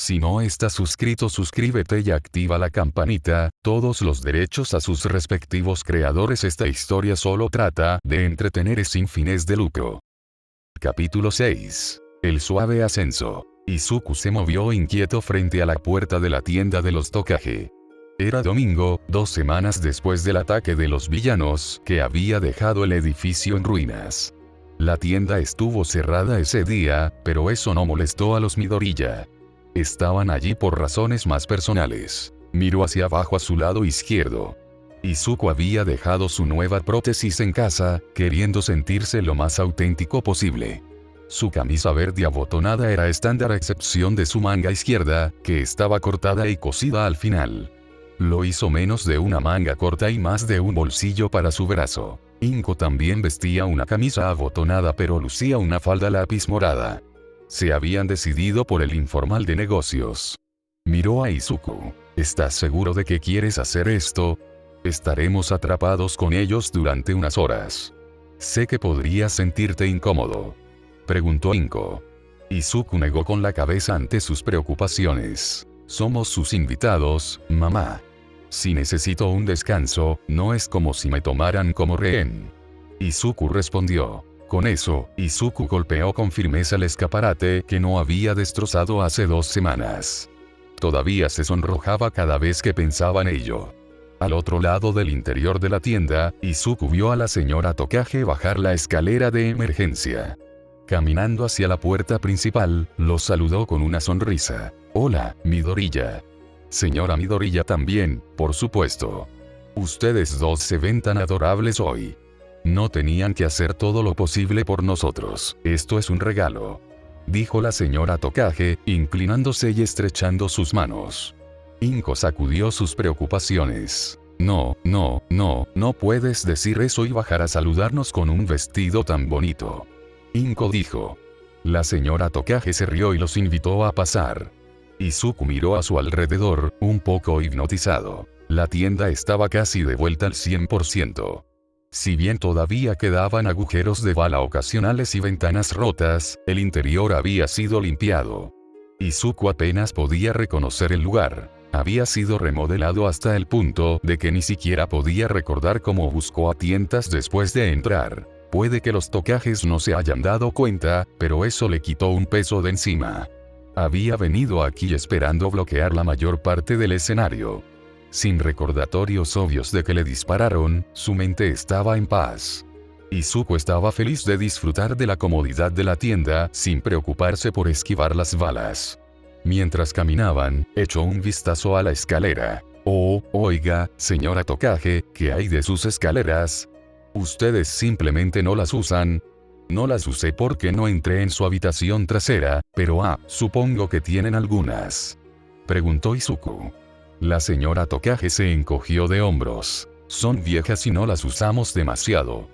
Si no estás suscrito, suscríbete y activa la campanita, todos los derechos a sus respectivos creadores. Esta historia solo trata de entretener sin fines de lucro. Capítulo 6. El suave ascenso. Izuku se movió inquieto frente a la puerta de la tienda de los Tokage. Era domingo, 2 semanas después del ataque de los villanos, que había dejado el edificio en ruinas. La tienda estuvo cerrada ese día, pero eso no molestó a los Midoriya. Estaban allí por razones más personales. Miró hacia abajo a su lado izquierdo. Izuku había dejado su nueva prótesis en casa, queriendo sentirse lo más auténtico posible. Su camisa verde abotonada era estándar a excepción de su manga izquierda, que estaba cortada y cosida al final. Lo hizo menos de una manga corta y más de un bolsillo para su brazo. Inko también vestía una camisa abotonada pero lucía una falda lápiz morada. Se habían decidido por el informal de negocios. Miró a Izuku. ¿Estás seguro de que quieres hacer esto? Estaremos atrapados con ellos durante unas horas. Sé que podrías sentirte incómodo. Preguntó Inko. Izuku negó con la cabeza ante sus preocupaciones. Somos sus invitados, mamá. Si necesito un descanso, no es como si me tomaran como rehén. Izuku respondió. Con eso, Izuku golpeó con firmeza el escaparate que no había destrozado hace 2 semanas. Todavía se sonrojaba cada vez que pensaba en ello. Al otro lado del interior de la tienda, Izuku vio a la señora Tokage bajar la escalera de emergencia. Caminando hacia la puerta principal, lo saludó con una sonrisa. Hola, Midoriya. Señora Midoriya también, por supuesto. Ustedes dos se ven tan adorables hoy. No tenían que hacer todo lo posible por nosotros. Esto es un regalo. Dijo la señora Tokage, inclinándose y estrechando sus manos. Inko sacudió sus preocupaciones. No puedes decir eso y bajar a saludarnos con un vestido tan bonito. Inko dijo. La señora Tokage se rió y los invitó a pasar. Izuku miró a su alrededor, un poco hipnotizado. La tienda estaba casi de vuelta al 100%. Si bien todavía quedaban agujeros de bala ocasionales y ventanas rotas, el interior había sido limpiado. Izuku apenas podía reconocer el lugar. Había sido remodelado hasta el punto de que ni siquiera podía recordar cómo buscó a tientas después de entrar. Puede que los Tokages no se hayan dado cuenta, pero eso le quitó un peso de encima. Había venido aquí esperando bloquear la mayor parte del escenario. Sin recordatorios obvios de que le dispararon, su mente estaba en paz. Izuku estaba feliz de disfrutar de la comodidad de la tienda sin preocuparse por esquivar las balas. Mientras caminaban, echó un vistazo a la escalera. Oh, oiga, señora Tokage, ¿qué hay de sus escaleras? Ustedes simplemente no las usan. No las usé porque no entré en su habitación trasera, pero supongo que tienen algunas. Preguntó Izuku. La señora Tokage se encogió de hombros. Son viejas y no las usamos demasiado.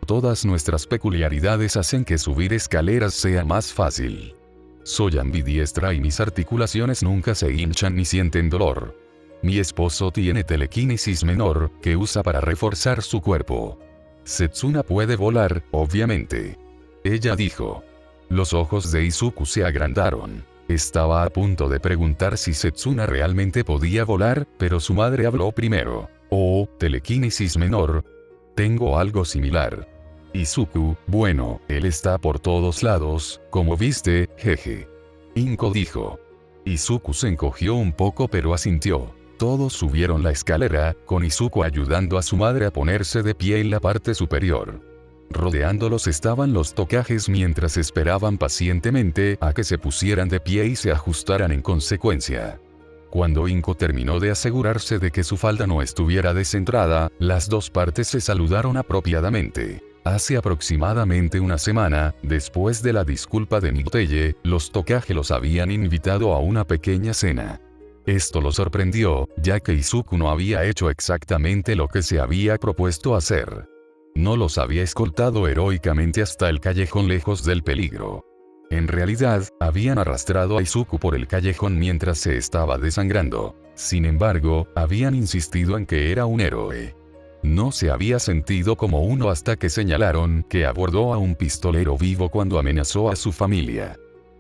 Todas nuestras peculiaridades hacen que subir escaleras sea más fácil. Soy ambidiestra y mis articulaciones nunca se hinchan ni sienten dolor. Mi esposo tiene telequinesis menor, que usa para reforzar su cuerpo. Setsuna puede volar, obviamente. Ella dijo. Los ojos de Izuku se agrandaron. Estaba a punto de preguntar si Setsuna realmente podía volar, pero su madre habló primero. Oh, telequinesis menor. Tengo algo similar. Izuku, bueno, él está por todos lados, como viste, jeje. Inko dijo. Izuku se encogió un poco pero asintió. Todos subieron la escalera, con Izuku ayudando a su madre a ponerse de pie en la parte superior. Rodeándolos estaban los Tokages mientras esperaban pacientemente a que se pusieran de pie y se ajustaran en consecuencia. Cuando Inko terminó de asegurarse de que su falda no estuviera descentrada, las dos partes se saludaron apropiadamente. Hace aproximadamente una semana, después de la disculpa de Miteye, los Tokage los habían invitado a una pequeña cena. Esto lo sorprendió, ya que Izuku no había hecho exactamente lo que se había propuesto hacer. No los había escoltado heroicamente hasta el callejón lejos del peligro. En realidad, habían arrastrado a Izuku por el callejón mientras se estaba desangrando. Sin embargo, habían insistido en que era un héroe. No se había sentido como uno hasta que señalaron que abordó a un pistolero vivo cuando amenazó a su familia.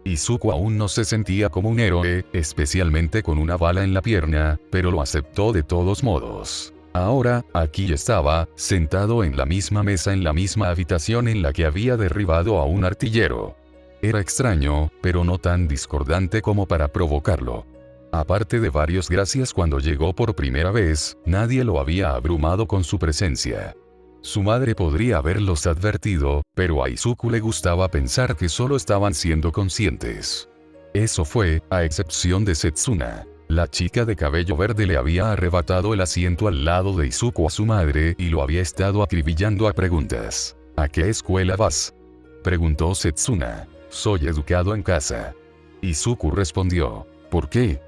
Izuku aún no se sentía como un héroe, especialmente con una bala en la pierna, pero lo aceptó de todos modos. Ahora, aquí estaba, sentado en la misma mesa en la misma habitación en la que había derribado a un artillero. Era extraño, pero no tan discordante como para provocarlo. Aparte de varios gracias cuando llegó por primera vez, nadie lo había abrumado con su presencia. Su madre podría haberlos advertido, pero a Izuku le gustaba pensar que solo estaban siendo conscientes. Eso fue, a excepción de Setsuna. La chica de cabello verde le había arrebatado el asiento al lado de Izuku a su madre y lo había estado acribillando a preguntas. ¿A qué escuela vas?, preguntó Setsuna. Soy educado en casa. Izuku respondió. ¿Por qué?,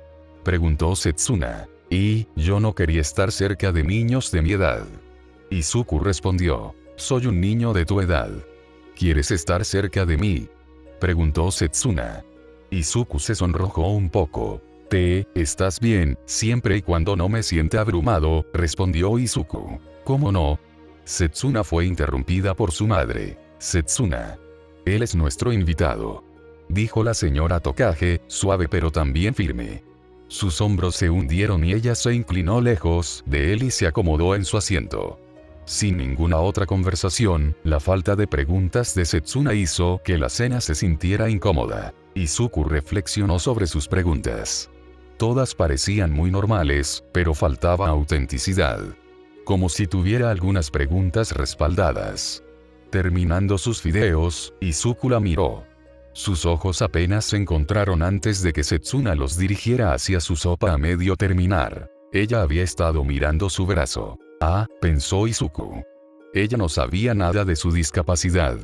preguntó Setsuna. Yo no quería estar cerca de niños de mi edad. Izuku respondió. Soy un niño de tu edad. ¿Quieres estar cerca de mí?, preguntó Setsuna. Izuku se sonrojó un poco. ¿Estás bien, siempre y cuando no me sienta abrumado?, respondió Izuku. ¿Cómo no? Setsuna fue interrumpida por su madre. Setsuna. Él es nuestro invitado, dijo la señora Tokage, suave pero también firme. Sus hombros se hundieron y ella se inclinó lejos de él y se acomodó en su asiento. Sin ninguna otra conversación, la falta de preguntas de Setsuna hizo que la cena se sintiera incómoda. Izuku reflexionó sobre sus preguntas. Todas parecían muy normales, pero faltaba autenticidad. Como si tuviera algunas preguntas respaldadas. Terminando sus fideos, Izuku la miró. Sus ojos apenas se encontraron antes de que Setsuna los dirigiera hacia su sopa a medio terminar. Ella había estado mirando su brazo. Pensó Izuku. Ella no sabía nada de su discapacidad.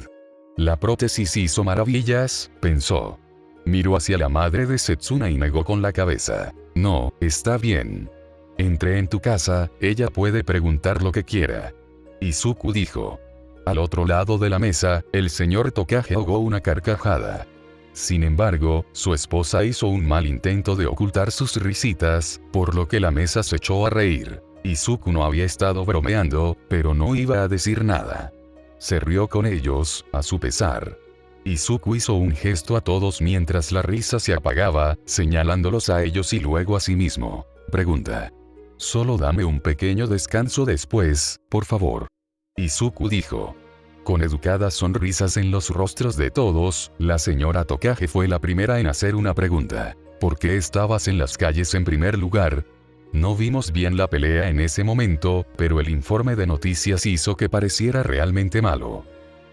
La prótesis hizo maravillas, pensó. Miró hacia la madre de Setsuna y negó con la cabeza. No, está bien. Entré en tu casa, ella puede preguntar lo que quiera. Izuku dijo. Al otro lado de la mesa, el señor Tokage ahogó una carcajada. Sin embargo, su esposa hizo un mal intento de ocultar sus risitas, por lo que la mesa se echó a reír. Izuku no había estado bromeando, pero no iba a decir nada. Se rió con ellos, a su pesar. Izuku hizo un gesto a todos mientras la risa se apagaba, señalándolos a ellos y luego a sí mismo. Pregunta. Solo dame un pequeño descanso después, por favor. Izuku dijo. Con educadas sonrisas en los rostros de todos, la señora Tokage fue la primera en hacer una pregunta. ¿Por qué estabas en las calles en primer lugar? No vimos bien la pelea en ese momento, pero el informe de noticias hizo que pareciera realmente malo.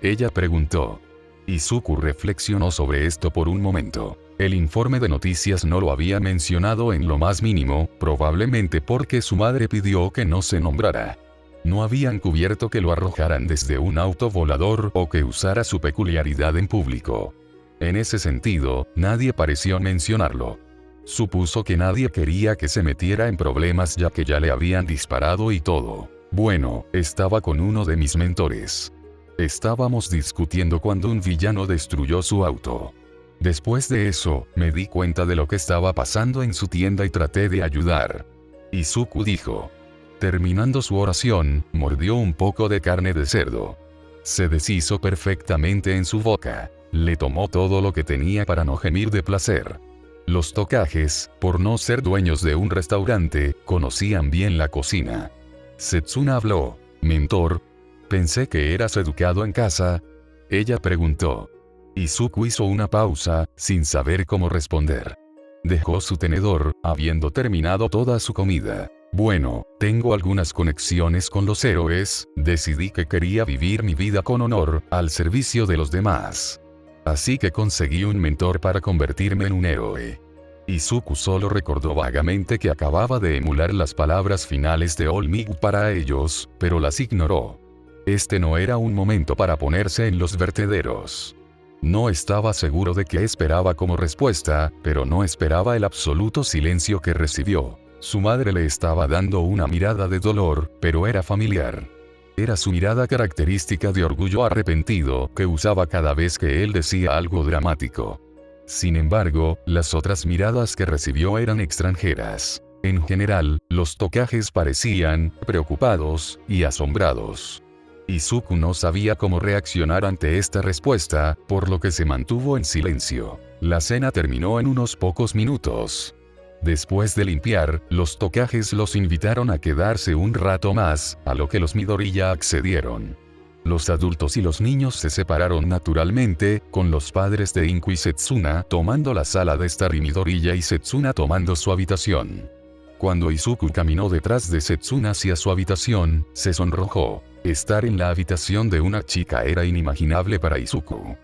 Ella preguntó. Izuku reflexionó sobre esto por un momento. El informe de noticias no lo había mencionado en lo más mínimo, probablemente porque su madre pidió que no se nombrara. No habían cubierto que lo arrojaran desde un auto volador o que usara su peculiaridad en público. En ese sentido, nadie pareció mencionarlo. Supuso que nadie quería que se metiera en problemas ya que ya le habían disparado y todo. Bueno, estaba con uno de mis mentores. Estábamos discutiendo cuando un villano destruyó su auto. Después de eso, me di cuenta de lo que estaba pasando en su tienda y traté de ayudar. Izuku dijo. Terminando su oración, mordió un poco de carne de cerdo. Se deshizo perfectamente en su boca. Le tomó todo lo que tenía para no gemir de placer. Los Tokages, por no ser dueños de un restaurante, conocían bien la cocina. Setsuna habló. Mentor. Pensé que eras educado en casa. Ella preguntó. Izuku hizo una pausa, sin saber cómo responder. Dejó su tenedor, habiendo terminado toda su comida. Bueno, tengo algunas conexiones con los héroes, decidí que quería vivir mi vida con honor, al servicio de los demás. Así que conseguí un mentor para convertirme en un héroe. Izuku solo recordó vagamente que acababa de emular las palabras finales de All Might para ellos, pero las ignoró. Este no era un momento para ponerse en los vertederos. No estaba seguro de qué esperaba como respuesta, pero no esperaba el absoluto silencio que recibió. Su madre le estaba dando una mirada de dolor, pero era familiar. Era su mirada característica de orgullo arrepentido que usaba cada vez que él decía algo dramático. Sin embargo, las otras miradas que recibió eran extranjeras. En general, los Tokages parecían preocupados y asombrados. Izuku no sabía cómo reaccionar ante esta respuesta, por lo que se mantuvo en silencio. La cena terminó en unos pocos minutos. Después de limpiar, los Tokages los invitaron a quedarse un rato más, a lo que los Midoriya accedieron. Los adultos y los niños se separaron naturalmente, con los padres de Inku y Setsuna tomando la sala de estar y Midoriya y Setsuna tomando su habitación. Cuando Izuku caminó detrás de Setsuna hacia su habitación, se sonrojó. Estar en la habitación de una chica era inimaginable para Izuku.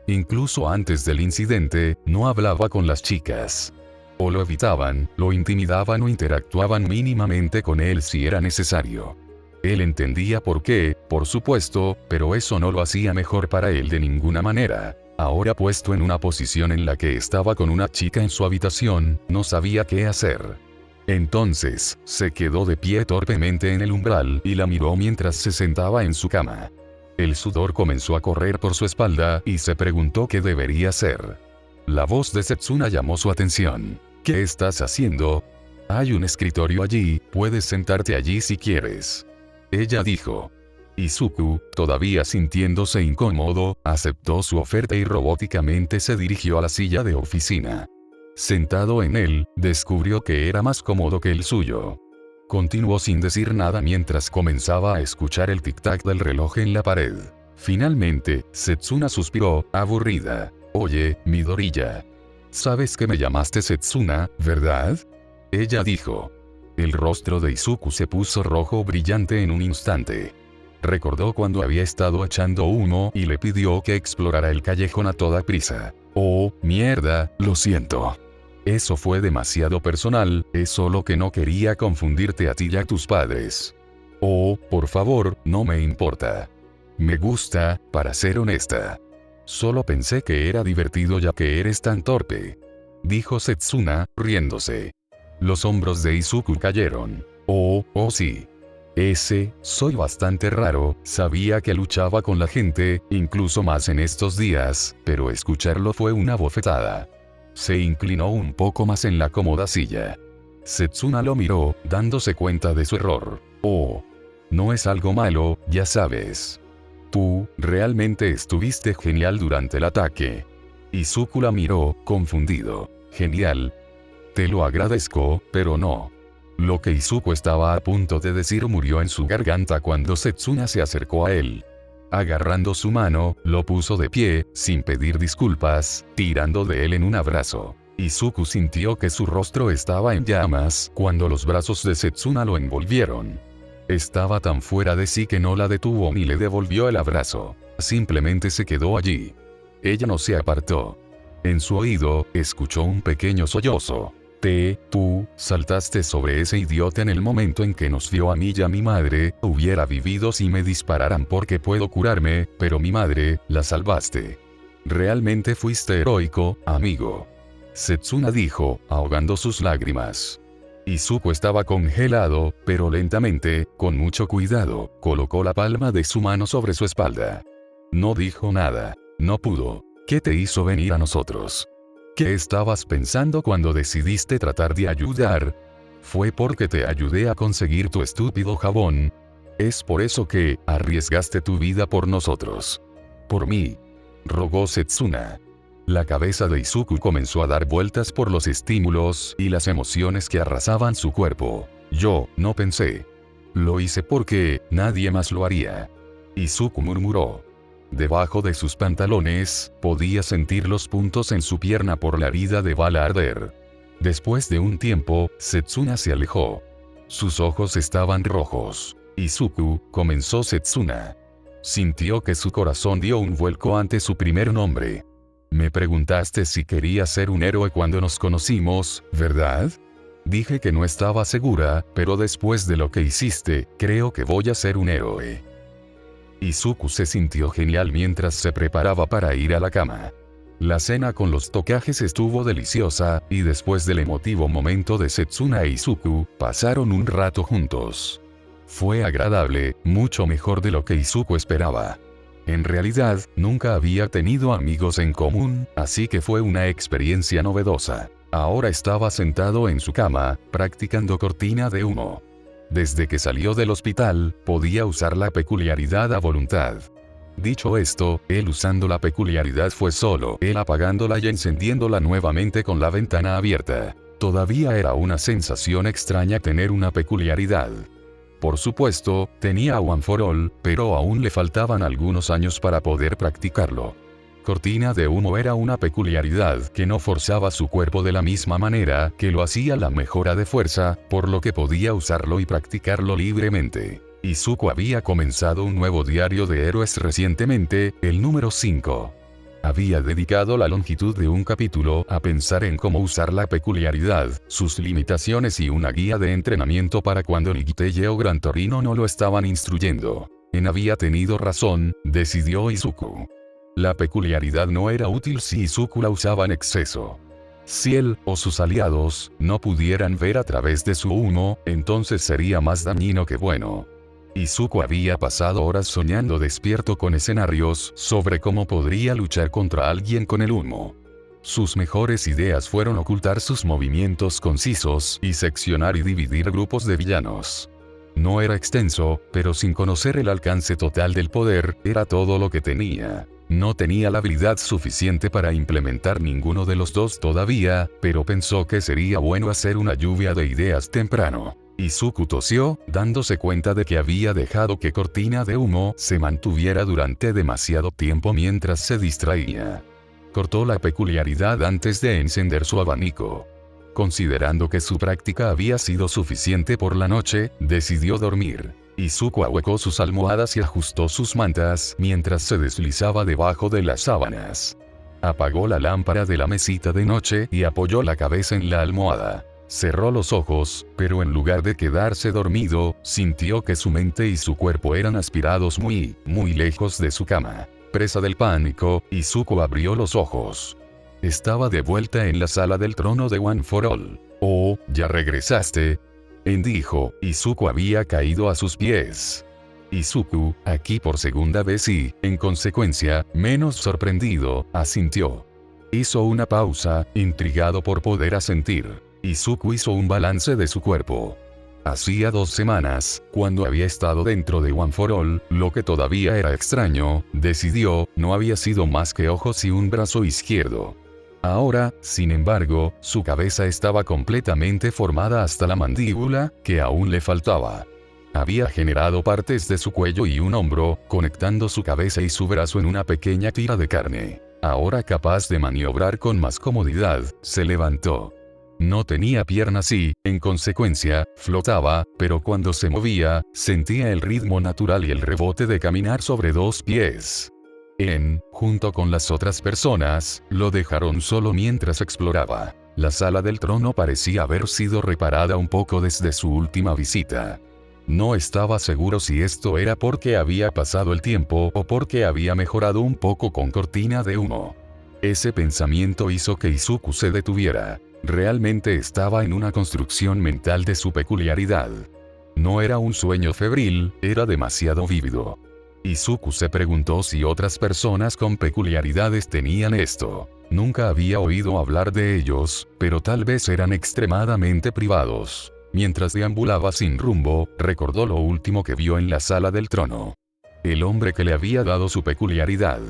Incluso antes del incidente, no hablaba con las chicas. O lo evitaban, lo intimidaban o interactuaban mínimamente con él si era necesario. Él entendía por qué, por supuesto, pero eso no lo hacía mejor para él de ninguna manera. Ahora puesto en una posición en la que estaba con una chica en su habitación, no sabía qué hacer. Entonces, se quedó de pie torpemente en el umbral y la miró mientras se sentaba en su cama. El sudor comenzó a correr por su espalda y se preguntó qué debería hacer. La voz de Setsuna llamó su atención. ¿Qué estás haciendo? Hay un escritorio allí, puedes sentarte allí si quieres. Ella dijo. Izuku, todavía sintiéndose incómodo, aceptó su oferta y robóticamente se dirigió a la silla de oficina. Sentado en él, descubrió que era más cómodo que el suyo. Continuó sin decir nada mientras comenzaba a escuchar el tic-tac del reloj en la pared. Finalmente, Setsuna suspiró, aburrida. Oye, Midoriya. ¿Sabes que me llamaste Setsuna, verdad? Ella dijo. El rostro de Izuku se puso rojo brillante en un instante. Recordó cuando había estado echando humo y le pidió que explorara el callejón a toda prisa. Oh, mierda, lo siento. Eso fue demasiado personal, es solo que no quería confundirte a ti y a tus padres. Oh, por favor, no me importa. Me gusta, para ser honesta. Solo pensé que era divertido ya que eres tan torpe. Dijo Setsuna, riéndose. Los hombros de Izuku cayeron. Oh sí. Soy bastante raro, sabía que luchaba con la gente, incluso más en estos días, pero escucharlo fue una bofetada. Se inclinó un poco más en la cómoda silla. Setsuna lo miró, dándose cuenta de su error. Oh. No es algo malo, ya sabes. Tú, realmente estuviste genial durante el ataque. Izuku la miró, confundido. Genial. Te lo agradezco, pero no. Lo que Izuku estaba a punto de decir murió en su garganta cuando Setsuna se acercó a él. Agarrando su mano, lo puso de pie, sin pedir disculpas, tirando de él en un abrazo. Izuku sintió que su rostro estaba en llamas cuando los brazos de Setsuna lo envolvieron. Estaba tan fuera de sí que no la detuvo ni le devolvió el abrazo. Simplemente se quedó allí. Ella no se apartó. En su oído, escuchó un pequeño sollozo. Tú, saltaste sobre ese idiota en el momento en que nos vio a mí y a mi madre, hubiera vivido si me dispararan porque puedo curarme, pero mi madre, la salvaste. Realmente fuiste heroico, amigo. Setsuna dijo, ahogando sus lágrimas. Izuku estaba congelado, pero lentamente, con mucho cuidado, colocó la palma de su mano sobre su espalda. No dijo nada. No pudo. ¿Qué te hizo venir a nosotros? ¿Qué estabas pensando cuando decidiste tratar de ayudar? ¿Fue porque te ayudé a conseguir tu estúpido jabón? ¿Es por eso que arriesgaste tu vida por nosotros? Por mí. Rogó Setsuna. La cabeza de Izuku comenzó a dar vueltas por los estímulos y las emociones que arrasaban su cuerpo. Yo no pensé. Lo hice porque nadie más lo haría. Izuku murmuró. Debajo de sus pantalones, podía sentir los puntos en su pierna por la herida de bala arder. Después de un tiempo, Setsuna se alejó. Sus ojos estaban rojos. Izuku, comenzó Setsuna. Sintió que su corazón dio un vuelco ante su primer nombre. Me preguntaste si quería ser un héroe cuando nos conocimos, ¿verdad? Dije que no estaba segura, pero después de lo que hiciste, creo que voy a ser un héroe. Izuku se sintió genial mientras se preparaba para ir a la cama. La cena con los Tokages estuvo deliciosa, y después del emotivo momento de Setsuna e Izuku, pasaron un rato juntos. Fue agradable, mucho mejor de lo que Izuku esperaba. En realidad, nunca había tenido amigos en común, así que fue una experiencia novedosa. Ahora estaba sentado en su cama, practicando cortina de humo. Desde que salió del hospital, podía usar la peculiaridad a voluntad. Dicho esto, él usando la peculiaridad fue solo él apagándola y encendiéndola nuevamente con la ventana abierta. Todavía era una sensación extraña tener una peculiaridad. Por supuesto, tenía a One for All, pero aún le faltaban algunos años para poder practicarlo. Cortina de humo era una peculiaridad que no forzaba su cuerpo de la misma manera que lo hacía la mejora de fuerza, por lo que podía usarlo y practicarlo libremente. Izuku había comenzado un nuevo diario de héroes recientemente, el número 5. Había dedicado la longitud de un capítulo a pensar en cómo usar la peculiaridad, sus limitaciones y una guía de entrenamiento para cuando Nigiteye o Gran Torino no lo estaban instruyendo. En había tenido razón, decidió Izuku. La peculiaridad no era útil si Izuku la usaba en exceso. Si él, o sus aliados, no pudieran ver a través de su humo, entonces sería más dañino que bueno. Izuku había pasado horas soñando despierto con escenarios sobre cómo podría luchar contra alguien con el humo. Sus mejores ideas fueron ocultar sus movimientos concisos y seccionar y dividir grupos de villanos. No era extenso, pero sin conocer el alcance total del poder, era todo lo que tenía. No tenía la habilidad suficiente para implementar ninguno de los dos todavía, pero pensó que sería bueno hacer una lluvia de ideas temprano. Izuku tosió, dándose cuenta de que había dejado que Cortina de humo se mantuviera durante demasiado tiempo mientras se distraía. Cortó la peculiaridad antes de encender su abanico. Considerando que su práctica había sido suficiente por la noche, decidió dormir. Izuku ahuecó sus almohadas y ajustó sus mantas mientras se deslizaba debajo de las sábanas. Apagó la lámpara de la mesita de noche y apoyó la cabeza en la almohada. Cerró los ojos, pero en lugar de quedarse dormido, sintió que su mente y su cuerpo eran aspirados muy lejos de su cama. Presa del pánico, Izuku abrió los ojos. Estaba de vuelta en la sala del trono de One for All. «Oh, ¿ya regresaste?», dijo. Izuku había caído a sus pies. Izuku, aquí por segunda vez y, en consecuencia, menos sorprendido, asintió. Hizo una pausa, intrigado por poder asentir. Izuku hizo un balance de su cuerpo. Hacía 2 semanas, cuando había estado dentro de One for All, lo que todavía era extraño, decidió, no había sido más que ojos y un brazo izquierdo. Ahora, sin embargo, su cabeza estaba completamente formada hasta la mandíbula, que aún le faltaba. Había generado partes de su cuello y un hombro, conectando su cabeza y su brazo en una pequeña tira de carne. Ahora capaz de maniobrar con más comodidad, se levantó. No tenía piernas y, en consecuencia, flotaba, pero cuando se movía, sentía el ritmo natural y el rebote de caminar sobre 2 pies. Junto con las otras personas, lo dejaron solo mientras exploraba. La sala del trono parecía haber sido reparada un poco desde su última visita. No estaba seguro si esto era porque había pasado el tiempo o porque había mejorado un poco con Cortina de humo. Ese pensamiento hizo que Izuku se detuviera. Realmente estaba en una construcción mental de su peculiaridad. No era un sueño febril, era demasiado vívido. Izuku se preguntó si otras personas con peculiaridades tenían esto. Nunca había oído hablar de ellos, pero tal vez eran extremadamente privados. Mientras deambulaba sin rumbo, recordó lo último que vio en la sala del trono. El hombre que le había dado su peculiaridad.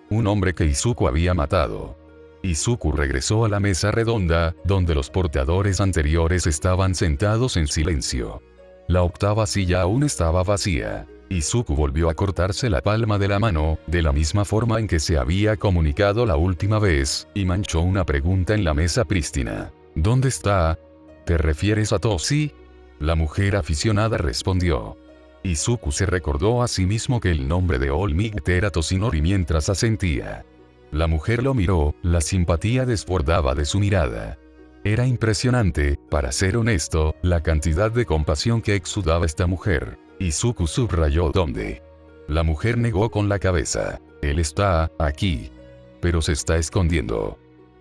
Un hombre que Izuku había matado. Izuku regresó a la mesa redonda, donde los portadores anteriores estaban sentados en silencio. La octava silla aún estaba vacía. Izuku volvió a cortarse la palma de la mano, de la misma forma en que se había comunicado la última vez, y manchó una pregunta en la mesa prístina. «¿Dónde está? ¿Te refieres a Toshi?», la mujer aficionada respondió. Izuku se recordó a sí mismo que el nombre de All Might era Toshinori mientras asentía. La mujer lo miró, la simpatía desbordaba de su mirada. Era impresionante, para ser honesto, la cantidad de compasión que exudaba esta mujer. Izuku subrayó dónde. La mujer negó con la cabeza. «Él está aquí. Pero se está escondiendo.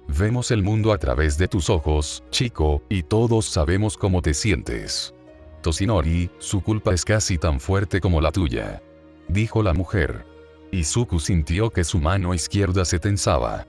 Vemos el mundo a través de tus ojos, chico, y todos sabemos cómo te sientes. Toshinori, su culpa es casi tan fuerte como la tuya», dijo la mujer. Izuku sintió que su mano izquierda se tensaba.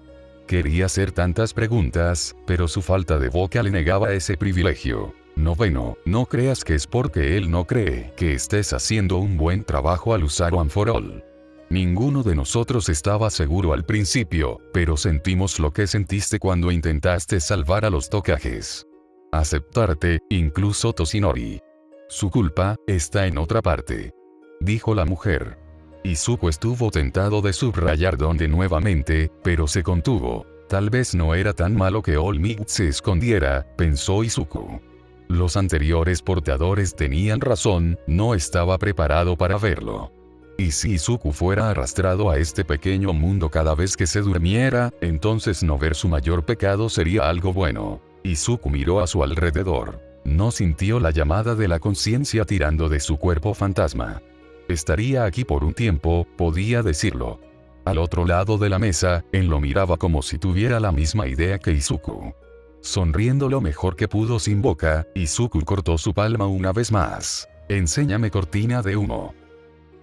Quería hacer tantas preguntas, pero su falta de boca le negaba ese privilegio. Noveno, no creas que es porque él no cree que estés haciendo un buen trabajo al usar One for All. Ninguno de nosotros estaba seguro al principio, pero sentimos lo que sentiste cuando intentaste salvar a los Tokages. Aceptarte, incluso Toshinori. Su culpa está en otra parte, dijo la mujer. Izuku estuvo tentado de subrayar donde nuevamente, pero se contuvo. Tal vez no era tan malo que All Might se escondiera, pensó Izuku. Los anteriores portadores tenían razón, no estaba preparado para verlo. Y si Izuku fuera arrastrado a este pequeño mundo cada vez que se durmiera, entonces no ver su mayor pecado sería algo bueno. Izuku miró a su alrededor. No sintió la llamada de la conciencia tirando de su cuerpo fantasma. Estaría aquí por un tiempo, podía decirlo. Al otro lado de la mesa, él lo miraba como si tuviera la misma idea que Izuku. Sonriendo lo mejor que pudo sin boca, Izuku cortó su palma una vez más. Enséñame cortina de humo.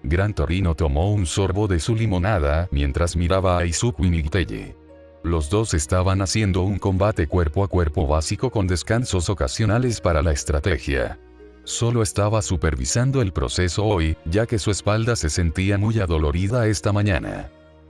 Gran Torino tomó un sorbo de su limonada mientras miraba a Izuku y Nighteye. Los dos estaban haciendo un combate cuerpo a cuerpo básico con descansos ocasionales para la estrategia. Solo estaba supervisando el proceso hoy, ya que su espalda se sentía muy adolorida esta mañana.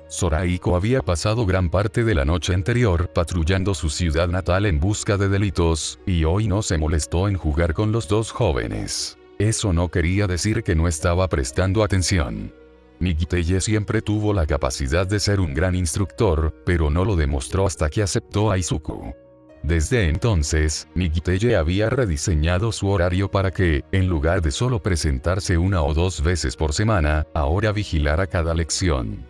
Zoraiko había pasado gran parte de la noche anterior patrullando su ciudad natal en busca de delitos, y hoy no se molestó en jugar con los dos jóvenes. Eso no quería decir que no estaba prestando atención. Nighteye siempre tuvo la capacidad de ser un gran instructor, pero no lo demostró hasta que aceptó a Izuku. Desde entonces, Nighteye había rediseñado su horario para que, en lugar de solo presentarse una o dos veces por semana, ahora vigilara cada lección.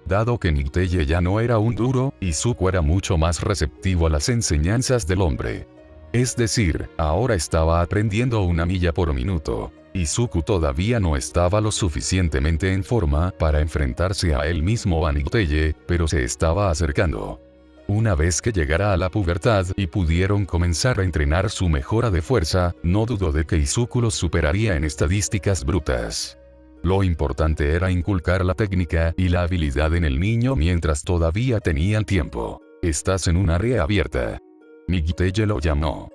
Dado que Nighteye ya no era un duro, Izuku era mucho más receptivo a las enseñanzas del hombre. Es decir, ahora estaba aprendiendo 1 milla por minuto. Izuku todavía no estaba lo suficientemente en forma para enfrentarse a él mismo a Nighteye, pero se estaba acercando. Una vez que llegara a la pubertad y pudieron comenzar a entrenar su mejora de fuerza, no dudó de que Izuku los superaría en estadísticas brutas. Lo importante era inculcar la técnica y la habilidad en el niño mientras todavía tenían tiempo. Estás en un área abierta. Nighteye lo llamó.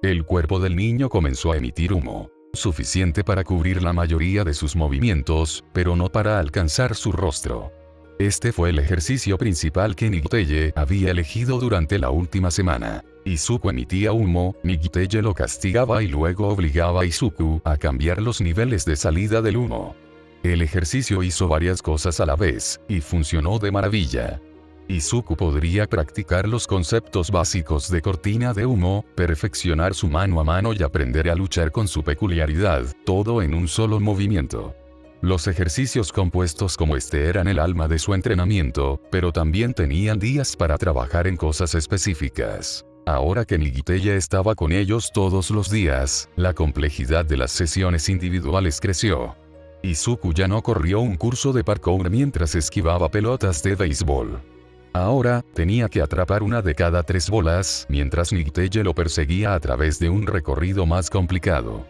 El cuerpo del niño comenzó a emitir humo, suficiente para cubrir la mayoría de sus movimientos, pero no para alcanzar su rostro. Este fue el ejercicio principal que Nighteye había elegido durante la última semana. Izuku emitía humo, Nighteye lo castigaba y luego obligaba a Izuku a cambiar los niveles de salida del humo. El ejercicio hizo varias cosas a la vez, y funcionó de maravilla. Izuku podría practicar los conceptos básicos de cortina de humo, perfeccionar su mano a mano y aprender a luchar con su peculiaridad, todo en un solo movimiento. Los ejercicios compuestos como este eran el alma de su entrenamiento, pero también tenían días para trabajar en cosas específicas. Ahora que Nighteye estaba con ellos todos los días, la complejidad de las sesiones individuales creció. Izuku ya no corrió un curso de parkour mientras esquivaba pelotas de béisbol. Ahora, tenía que atrapar una de cada 3 bolas, mientras Nighteye lo perseguía a través de un recorrido más complicado.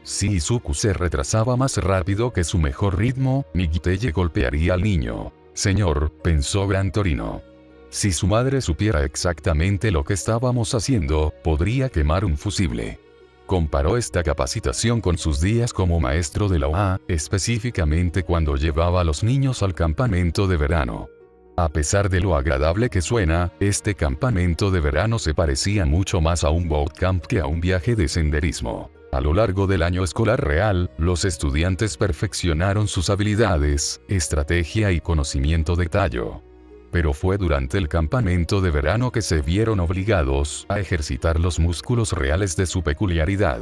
Si Izuku se retrasaba más rápido que su mejor ritmo, Nighteye golpearía al niño. Señor, pensó Gran Torino. Si su madre supiera exactamente lo que estábamos haciendo, podría quemar un fusible. Comparó esta capacitación con sus días como maestro de la OA, específicamente cuando llevaba a los niños al campamento de verano. A pesar de lo agradable que suena, este campamento de verano se parecía mucho más a un bootcamp que a un viaje de senderismo. A lo largo del año escolar real, los estudiantes perfeccionaron sus habilidades, estrategia y conocimiento de tallo. Pero fue durante el campamento de verano que se vieron obligados a ejercitar los músculos reales de su peculiaridad.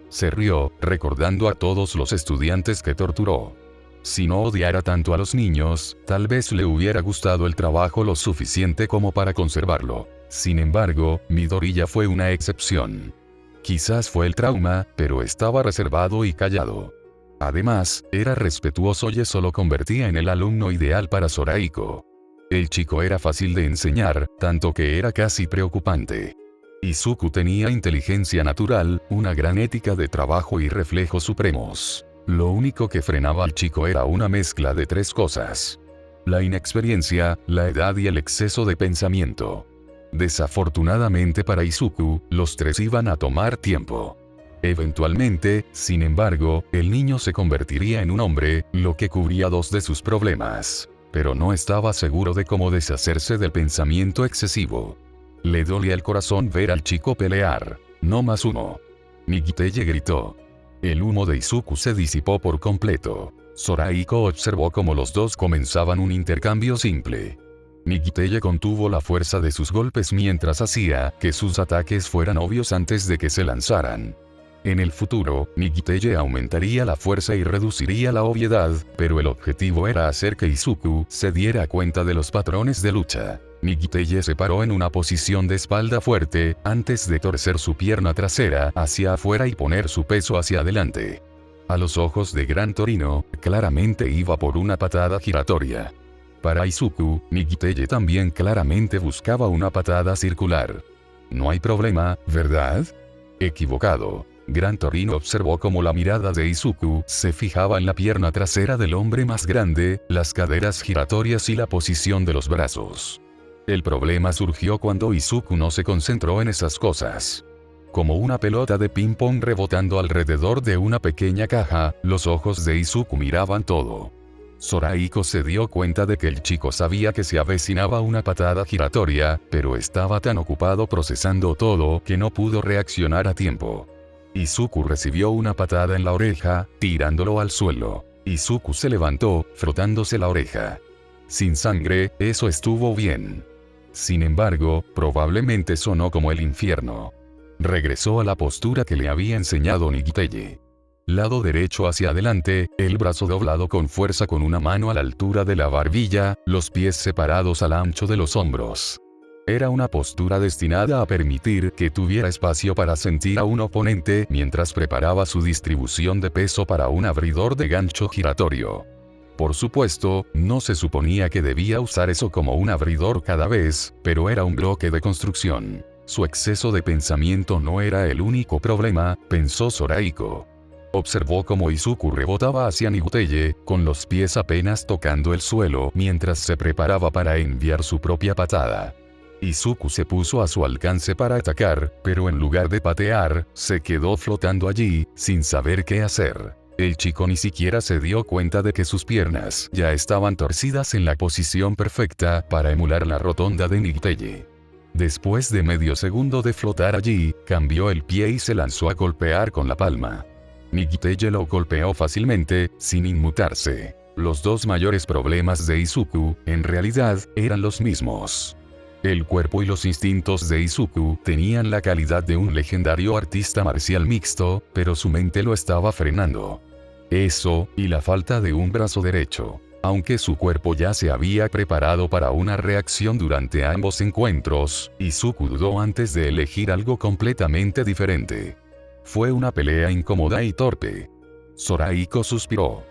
Se rió, recordando a todos los estudiantes que torturó. Si no odiara tanto a los niños, tal vez le hubiera gustado el trabajo lo suficiente como para conservarlo. Sin embargo, Midoriya fue una excepción. Quizás fue el trauma, pero estaba reservado y callado. Además, era respetuoso y eso lo convertía en el alumno ideal para Zoraiko. El chico era fácil de enseñar, tanto que era casi preocupante. Izuku tenía inteligencia natural, una gran ética de trabajo y reflejos supremos. Lo único que frenaba al chico era una mezcla de 3 cosas: la inexperiencia, la edad y el exceso de pensamiento. Desafortunadamente para Izuku, los 3 iban a tomar tiempo. Eventualmente, sin embargo, el niño se convertiría en un hombre, lo que cubría dos de sus problemas. Pero no estaba seguro de cómo deshacerse del pensamiento excesivo. Le dolía el corazón ver al chico pelear. No más humo. Migiteye gritó. El humo de Izuku se disipó por completo. Zoraiko observó cómo los dos comenzaban un intercambio simple. Migiteye contuvo la fuerza de sus golpes mientras hacía que sus ataques fueran obvios antes de que se lanzaran. En el futuro, Migiteye aumentaría la fuerza y reduciría la obviedad, pero el objetivo era hacer que Izuku se diera cuenta de los patrones de lucha. Migiteye se paró en una posición de espalda fuerte, antes de torcer su pierna trasera hacia afuera y poner su peso hacia adelante. A los ojos de Gran Torino, claramente iba por una patada giratoria. Para Izuku, Migiteye también claramente buscaba una patada circular. No hay problema, ¿verdad? Equivocado. Gran Torino observó cómo la mirada de Izuku se fijaba en la pierna trasera del hombre más grande, las caderas giratorias y la posición de los brazos. El problema surgió cuando Izuku no se concentró en esas cosas. Como una pelota de ping-pong rebotando alrededor de una pequeña caja, los ojos de Izuku miraban todo. Zoraiko se dio cuenta de que el chico sabía que se avecinaba una patada giratoria, pero estaba tan ocupado procesando todo que no pudo reaccionar a tiempo. Izuku recibió una patada en la oreja, tirándolo al suelo. Izuku se levantó, frotándose la oreja. Sin sangre, eso estuvo bien. Sin embargo, probablemente sonó como el infierno. Regresó a la postura que le había enseñado Migiteye. Lado derecho hacia adelante, el brazo doblado con fuerza con una mano a la altura de la barbilla, los pies separados al ancho de los hombros. Era una postura destinada a permitir que tuviera espacio para sentir a un oponente mientras preparaba su distribución de peso para un abridor de gancho giratorio. Por supuesto, no se suponía que debía usar eso como un abridor cada vez, pero era un bloque de construcción. Su exceso de pensamiento no era el único problema, pensó Zoraiko. Observó cómo Izuku rebotaba hacia Migiteye, con los pies apenas tocando el suelo mientras se preparaba para enviar su propia patada. Izuku se puso a su alcance para atacar, pero en lugar de patear, se quedó flotando allí, sin saber qué hacer. El chico ni siquiera se dio cuenta de que sus piernas ya estaban torcidas en la posición perfecta para emular la rotonda de Migiteye. Después de medio segundo de flotar allí, cambió el pie y se lanzó a golpear con la palma. Migiteye lo golpeó fácilmente, sin inmutarse. Los dos mayores problemas de Izuku, en realidad, eran los mismos. El cuerpo y los instintos de Izuku tenían la calidad de un legendario artista marcial mixto, pero su mente lo estaba frenando. Eso, y la falta de un brazo derecho. Aunque su cuerpo ya se había preparado para una reacción durante ambos encuentros, Izuku dudó antes de elegir algo completamente diferente. Fue una pelea incómoda y torpe. Zoraiko suspiró.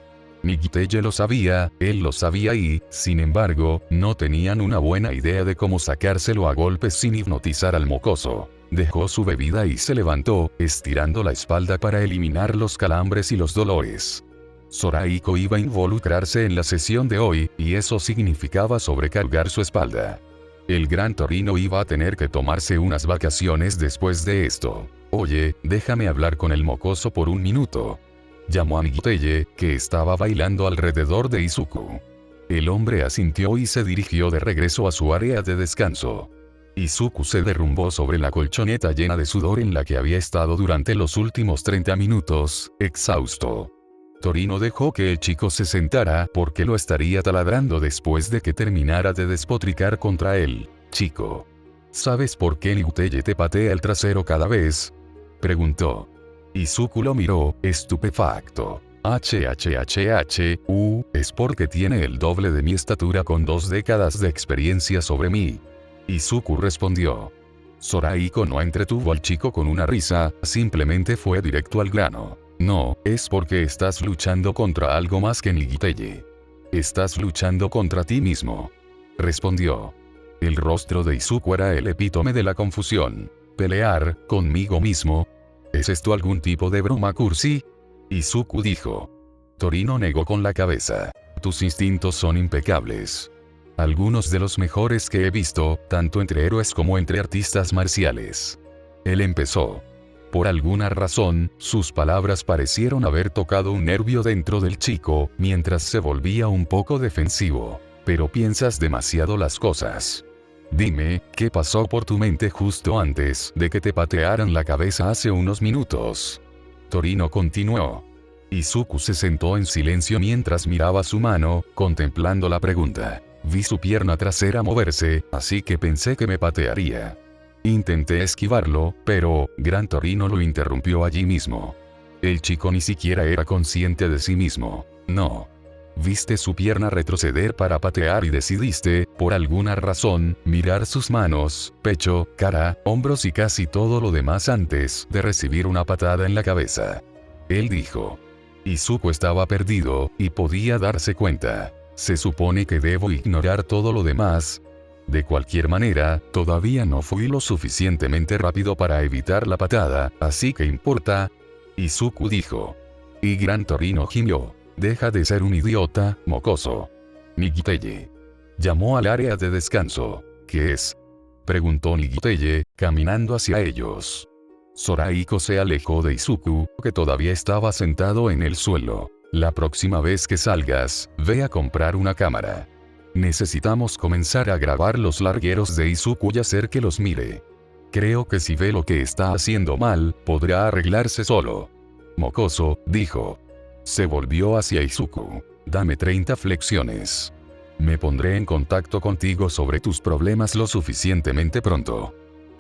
Migiteye lo sabía, él lo sabía y, sin embargo, no tenían una buena idea de cómo sacárselo a golpes sin hipnotizar al mocoso. Dejó su bebida y se levantó, estirando la espalda para eliminar los calambres y los dolores. Zoraiko iba a involucrarse en la sesión de hoy, y eso significaba sobrecargar su espalda. El Gran Torino iba a tener que tomarse unas vacaciones después de esto. Oye, déjame hablar con el mocoso por un minuto. Llamó a Migiteye, que estaba bailando alrededor de Izuku. El hombre asintió y se dirigió de regreso a su área de descanso. Izuku se derrumbó sobre la colchoneta llena de sudor en la que había estado durante los últimos 30 minutos, exhausto. Torino dejó que el chico se sentara porque lo estaría taladrando después de que terminara de despotricar contra él. Chico. ¿Sabes por qué Migiteye te patea el trasero cada vez? Preguntó. Izuku lo miró, estupefacto. Es porque tiene el doble de mi estatura con 2 décadas de experiencia sobre mí. Izuku respondió. Zoraiko no entretuvo al chico con una risa, simplemente fue directo al grano. No, es porque estás luchando contra algo más que Migiteye. Estás luchando contra ti mismo. Respondió. El rostro de Izuku era el epítome de la confusión. ¿Pelear conmigo mismo? ¿Es esto algún tipo de broma cursi? Izuku dijo. Torino negó con la cabeza. Tus instintos son impecables. Algunos de los mejores que he visto, tanto entre héroes como entre artistas marciales. Él empezó. Por alguna razón, sus palabras parecieron haber tocado un nervio dentro del chico, mientras se volvía un poco defensivo. Pero piensas demasiado las cosas. Dime, ¿qué pasó por tu mente justo antes de que te patearan la cabeza hace unos minutos? Torino continuó. Izuku se sentó en silencio mientras miraba su mano, contemplando la pregunta. Vi su pierna trasera moverse, así que pensé que me patearía. Intenté esquivarlo, pero, Gran Torino lo interrumpió allí mismo. El chico ni siquiera era consciente de sí mismo. No. Viste su pierna retroceder para patear y decidiste, por alguna razón, mirar sus manos, pecho, cara, hombros y casi todo lo demás antes de recibir una patada en la cabeza. Él dijo. Izuku estaba perdido, y podía darse cuenta. Se supone que debo ignorar todo lo demás. De cualquier manera, todavía no fui lo suficientemente rápido para evitar la patada, así que importa. Izuku dijo. Y Gran Torino gimió. Deja de ser un idiota, mocoso. Nigiteye. Llamó al área de descanso. ¿Qué es? Preguntó Nigiteye, caminando hacia ellos. Zoraiko se alejó de Izuku, que todavía estaba sentado en el suelo. La próxima vez que salgas, ve a comprar una cámara. Necesitamos comenzar a grabar los largueros de Izuku y hacer que los mire. Creo que si ve lo que está haciendo mal, podrá arreglarse solo. Mocoso, dijo. Se volvió hacia Izuku. Dame 30 flexiones. Me pondré en contacto contigo sobre tus problemas lo suficientemente pronto.